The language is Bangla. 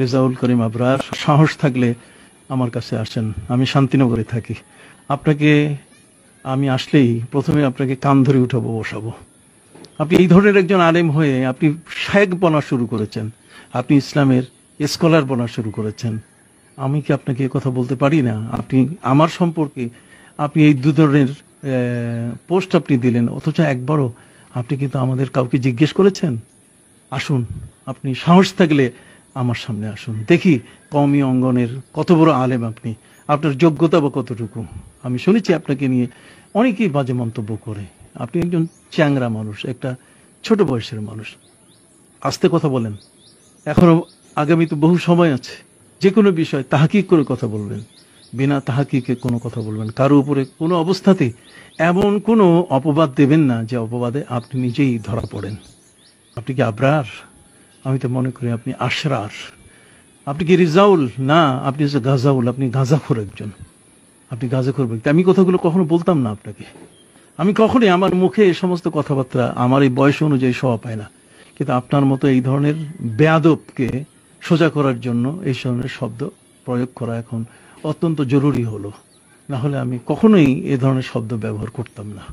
রেজাউল করিম আবরার, সাহস থাকলে আমার কাছে আসেন। আমি শান্তিনগরে থাকি। আপনাকে আমি আসলেই প্রথমে আপনাকে কান ধরে উঠাবো, বসাবো। আপনি এই ধরনের একজন আলেম হয়ে আপনি শায়েখ বনা শুরু করেছেন, আপনি ইসলামের স্কলার বনা শুরু করেছেন। আমি কি আপনাকে এ কথা বলতে পারি না? আপনি আমার সম্পর্কে আপনি এই দু ধরনের পোস্ট আপনি দিলেন, অথচ একবারও আপনি কিন্তু আমাদের কাউকে জিজ্ঞেস করেছেন? আসুন, আপনি সাহস থাকলে আমার সামনে আসুন, দেখি কওমি অঙ্গনের কত বড় আলেম আপনি, আপনার যোগ্যতা বা কতটুকু। আমি শুনেছি আপনাকে নিয়ে অনেকেই বাজে মন্তব্য করে। আপনি একজন চ্যাংরা মানুষ, একটা ছোট বয়সের মানুষ। আস্তে কথা বলেন, এখনো আগামীতে বহু সময় আছে। যে কোনো বিষয় তাহাকিক করে কথা বলবেন, বিনা তাহাকিকে কোনো কথা বলবেন। কারো উপরে কোনো অবস্থাতেই এমন কোনো অপবাদ দেবেন না যে অপবাদে আপনি নিজেই ধরা পড়েন। আপনি কি আবরার? আমি তো মনে করি আপনি আশরার। আপনি কি রিজাউল? না, আপনি হচ্ছে গাজাউল। আপনি গাঁজাখোর একজন, আপনি গাঁজাখোর ব্যক্তি। আমি কথাগুলো কখনো বলতাম না আপনাকে। আমি কখনোই আমার মুখে এই সমস্ত কথাবার্তা আমার এই বয়স অনুযায়ী শোভা পায় না। কিন্তু আপনার মতো এই ধরনের বেয়াদবকে সোজা করার জন্য এই ধরনের শব্দ প্রয়োগ করা এখন অত্যন্ত জরুরি হলো। না হলে আমি কখনোই এ ধরনের শব্দ ব্যবহার করতাম না।